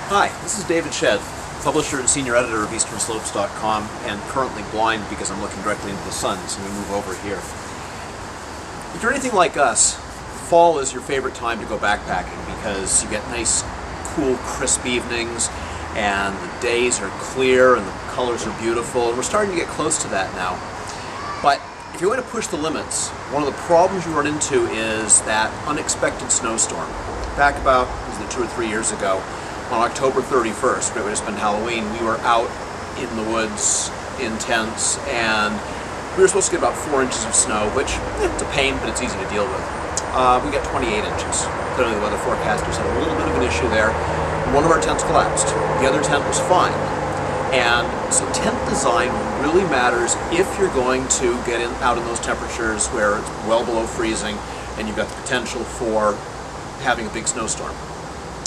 Hi, this is David Shedd, publisher and senior editor of EasternSlopes.com, and currently blind because I'm looking directly into the sun, so we move over here. If you're anything like us, fall is your favorite time to go backpacking because you get nice, cool, crisp evenings, and the days are clear and the colors are beautiful, and we're starting to get close to that now. But if you're going to push the limits, one of the problems you run into is that unexpected snowstorm. Back about, was it 2 or 3 years ago, on October 31st, great way to spend Halloween, we were out in the woods, in tents, and we were supposed to get about 4 inches of snow, which, it's a pain, but it's easy to deal with. We got 28 inches. Clearly the weather forecasters had a little bit of an issue there. One of our tents collapsed. The other tent was fine. And so tent design really matters if you're going to get out in those temperatures where it's well below freezing and you've got the potential for having a big snowstorm.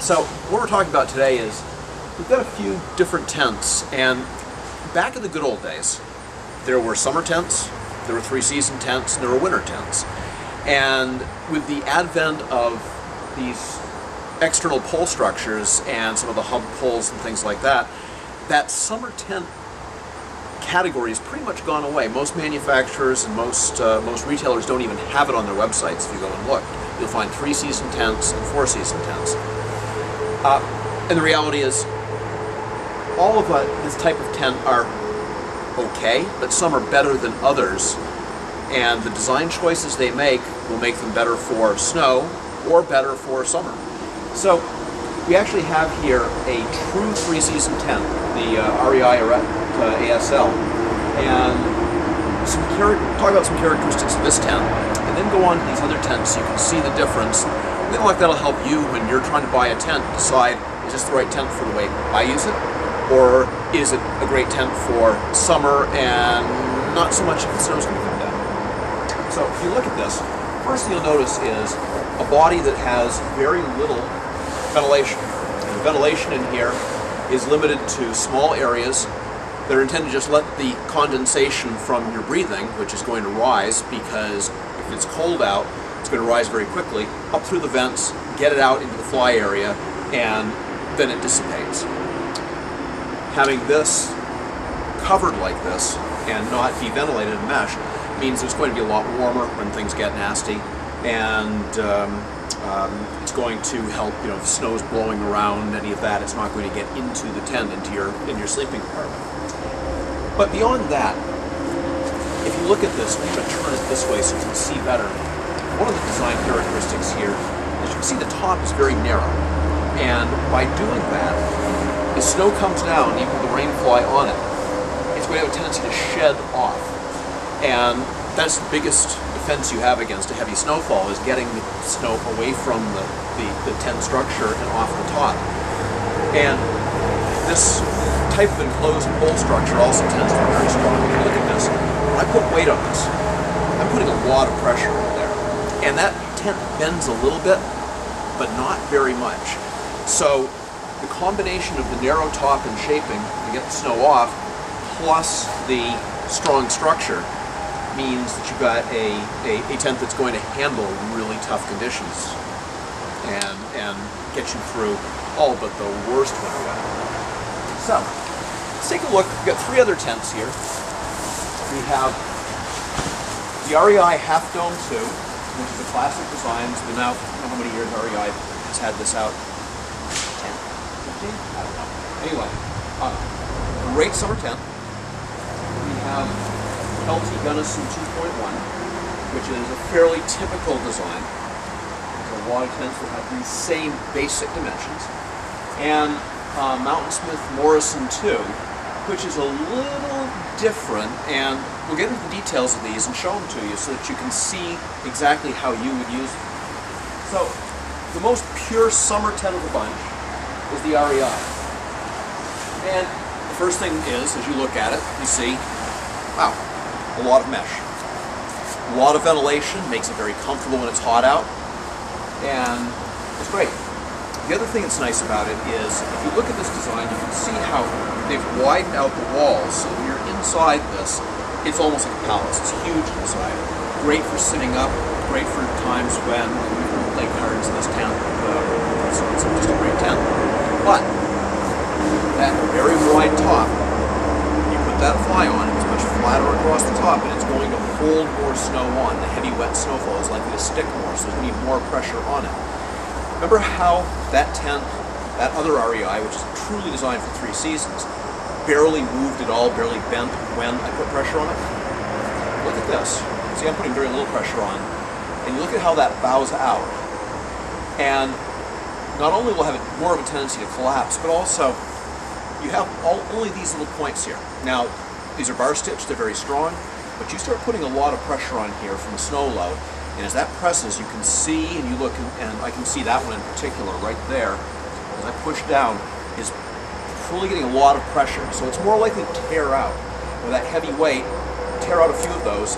So what we're talking about today is we've got a few different tents, and back in the good old days there were summer tents, there were 3-season tents, and there were winter tents. And with the advent of these external pole structures and some of the hub poles and things like that, that summer tent category has pretty much gone away. Most manufacturers and most retailers don't even have it on their websites if you go and look. You'll find 3-season tents and 4-season tents. And the reality is, all of this type of tent are okay, but some are better than others. And the design choices they make will make them better for snow or better for summer. So we actually have here a true 3-season tent, the REI ASL, and talk about some characteristics of this tent, and then go on to these other tents so you can see the difference. And then that'll help you when you're trying to buy a tent decide, is this the right tent for the way I use it, or is it a great tent for summer and not so much if the snow's going to come down. So if you look at this, first thing you'll notice is a body that has very little ventilation. And the ventilation in here is limited to small areas that are intended to just let the condensation from your breathing, which is going to rise because if it's cold out, it's going to rise very quickly, up through the vents, get it out into the fly area, and then it dissipates. Having this covered like this and not be ventilated in mesh means it's going to be a lot warmer when things get nasty, and it's going to help, if the snow's blowing around, any of that, it's not going to get into the tent, in your sleeping compartment. But beyond that, if you look at this, I'm going to turn it this way so you can see better. One of the design characteristics here is you can see the top is very narrow, and by doing that, as snow comes down, even with the rain fly on it, it's going to have a tendency to shed off. And that's the biggest defense you have against a heavy snowfall, is getting the snow away from the tent structure and off the top. And this type of enclosed pole structure also tends to be very strong. If you look at this, when I put weight on this, I'm putting a lot of pressure in there. And that tent bends a little bit, but not very much. So the combination of the narrow top and shaping to get the snow off, plus the strong structure, means that you've got a tent that's going to handle really tough conditions and get you through all but the worst winter weather. So, let's take a look. We've got 3 other tents here. We have the REI Half Dome 2, which is a classic design. It's been out, I don't know how many years REI has had this out. 10? 15? I don't know. Anyway, great summer tent. We have LT Gunnison 2.1, which is a fairly typical design. There's a lot of tents that have these same basic dimensions. And Mountain Smith Morrison 2, which is a little different, and we'll get into the details of these and show them to you so that you can see exactly how you would use them. So, the most pure summer tent of the bunch is the REI. And the first thing is, as you look at it, you see, wow, a lot of mesh. A lot of ventilation, makes it very comfortable when it's hot out, and it's great. The other thing that's nice about it is, if you look at this design, you can see how they've widened out the walls, so when you're inside this, it's almost like a palace. It's huge inside. Great for sitting up, great for times when leg cards in this tent. It's just a great tent. But hold more snow on. The heavy, wet snowfall is likely to stick more, so there's going to be more pressure on it. Remember how that tent, that other REI, which is truly designed for 3 seasons, barely moved at all, barely bent when I put pressure on it? Look at this. See, I'm putting very little pressure on, and you look at how that bows out. And not only will have more of a tendency to collapse, but also you have only these little points here. Now, these are bar stitched, they're very strong, but you start putting a lot of pressure on here from the snow load, and as that presses, you can see, and you look, and I can see that one in particular right there, as I push down, is really getting a lot of pressure, so it's more likely to tear out. With that heavy weight, tear out a few of those,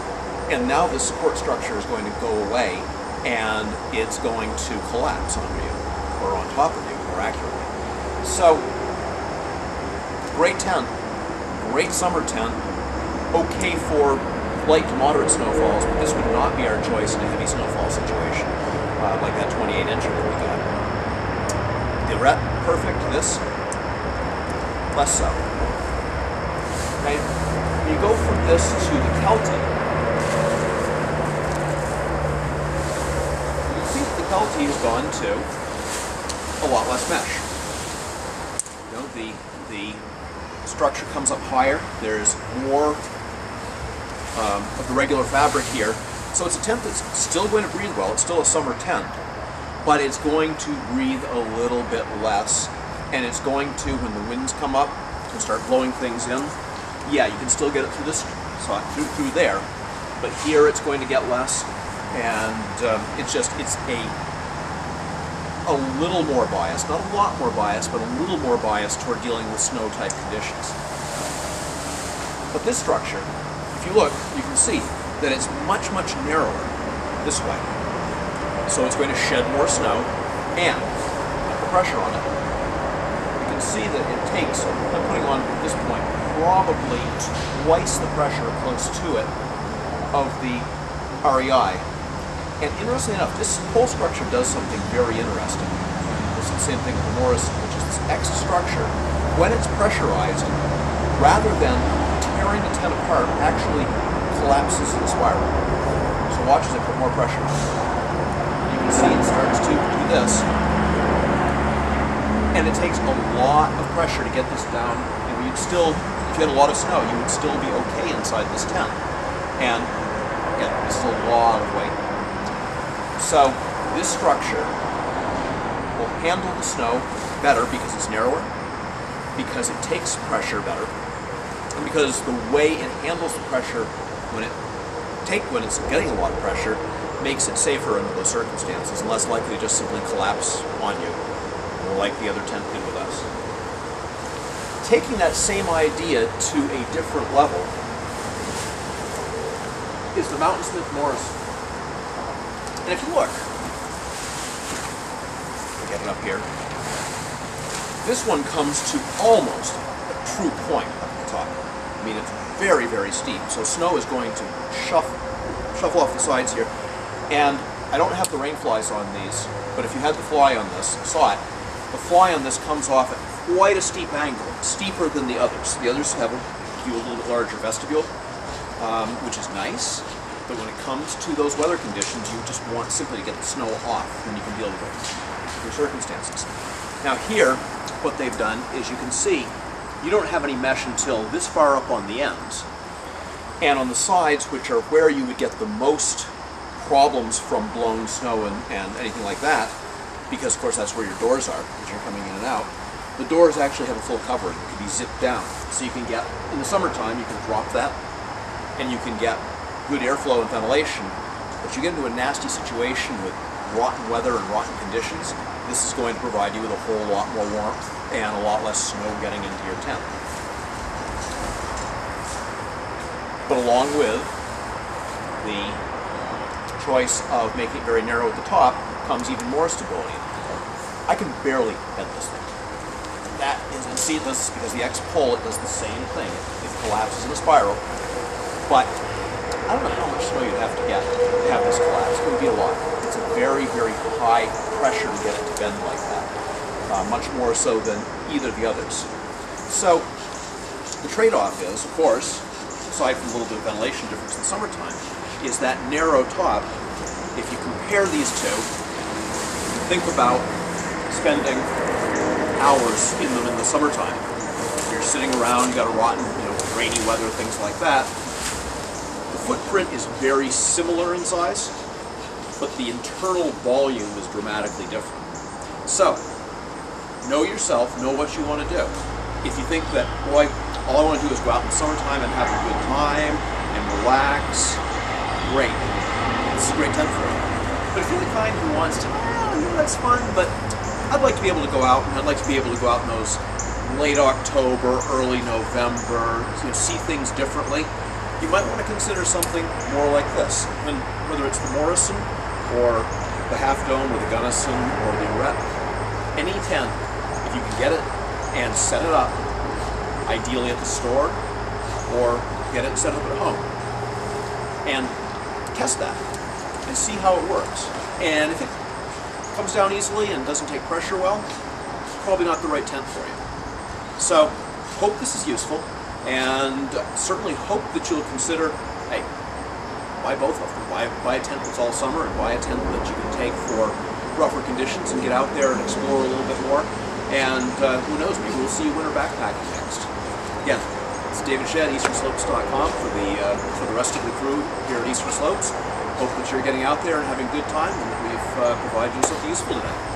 and now the support structure is going to go away, and it's going to collapse under you, or on top of you, more accurately. So, great tent, great summer tent, okay for light to moderate snowfalls, but this would not be our choice in a heavy snowfall situation, like that 28-incher that we got. The Ret, perfect. This, less so. Okay, when you go from this to the Kelty, you see that the Kelty has gone to a lot less mesh. You know, the structure comes up higher. There's more of the regular fabric here. So it's a tent that's still going to breathe well. It's still a summer tent, but it's going to breathe a little bit less, and it's going to, when the winds come up and start blowing things in, yeah, you can still get it through this, through there, but here it's going to get less, and it's a little more biased, not a lot more biased, but a little more biased toward dealing with snow type conditions. But this structure, if you look, you can see that it's much, much narrower this way. So it's going to shed more snow, and the pressure on it, you can see that it takes, I'm putting on at this point, probably twice the pressure close to it of the REI. And interestingly enough, this whole structure does something very interesting. It's the same thing with the Morrison, which is this X structure. When it's pressurized, rather than tearing the tent apart, actually collapses in a spiral. So watch as I put more pressure on it. You can see it starts to do this. And it takes a lot of pressure to get this down. You know, you'd still, if you had a lot of snow, you would still be okay inside this tent. And again, this is a lot of weight. So this structure will handle the snow better because it's narrower, because it takes pressure better, and because the way it handles the pressure when it's getting a lot of pressure makes it safer under those circumstances and less likely to just simply collapse on you, like the other tent did with us. Taking that same idea to a different level is the Mountain Smith Morrison. And if you look, I'll get it up here, this one comes to almost a true point up at the top. I mean, it's very, very steep, so snow is going to shuffle off the sides here. And I don't have the rain flies on these, but if you had the fly on this, saw it, the fly on this comes off at quite a steep angle, steeper than the others. The others have a little bit larger vestibule, which is nice. But when it comes to those weather conditions, you just want simply to get the snow off, and you can deal with your circumstances. Now here, what they've done is you can see you don't have any mesh until this far up on the ends. And on the sides, which are where you would get the most problems from blown snow and anything like that, because of course that's where your doors are, as you're coming in and out, the doors actually have a full covering. It can be zipped down. So you can get, in the summertime, you can drop that, and you can get good airflow and ventilation, but you get into a nasty situation with rotten weather and rotten conditions, this is going to provide you with a whole lot more warmth and a lot less snow getting into your tent. But along with the choice of making it very narrow at the top comes even more stability. I can barely bend this thing. That is, and see, this because the X pull, it does the same thing. It collapses in a spiral, but I don't know how much snow you'd have to get to have this collapse. It would be a lot. It's a very, very high pressure to get it to bend like that. Much more so than either of the others. So the trade-off is, of course, aside from a little bit of ventilation difference in the summertime, is that narrow top. If you compare these two, think about spending hours in them in the summertime. You're sitting around, you got a rotten, rainy weather, things like that. The footprint is very similar in size, but the internal volume is dramatically different. So, know yourself, know what you want to do. If you think that, boy, all I want to do is go out in the summertime and have a good time and relax, great. This is a great tent for you. But if you're the kind who wants to, that's fun, but I'd like to be able to go out, and I'd like to be able to go out in those late October, early November, see things differently, you might want to consider something more like this. And whether it's the Morrison, or the Half Dome, or the Gunnison, or the Arete, any tent, if you can get it and set it up, ideally at the store, or get it set up at home, and test that, and see how it works. And if it comes down easily and doesn't take pressure well, probably not the right tent for you. So, hope this is useful, and certainly hope that you'll consider, hey, buy both of them. Buy a tent that's all summer, and buy a tent that you can take for rougher conditions and get out there and explore a little bit more. And who knows, maybe we'll see you winter backpacking next. Again, it's David Shedd, EasternSlopes.com for the rest of the crew here at Eastern Slopes. Hope that you're getting out there and having a good time, and that we've provided you something useful today.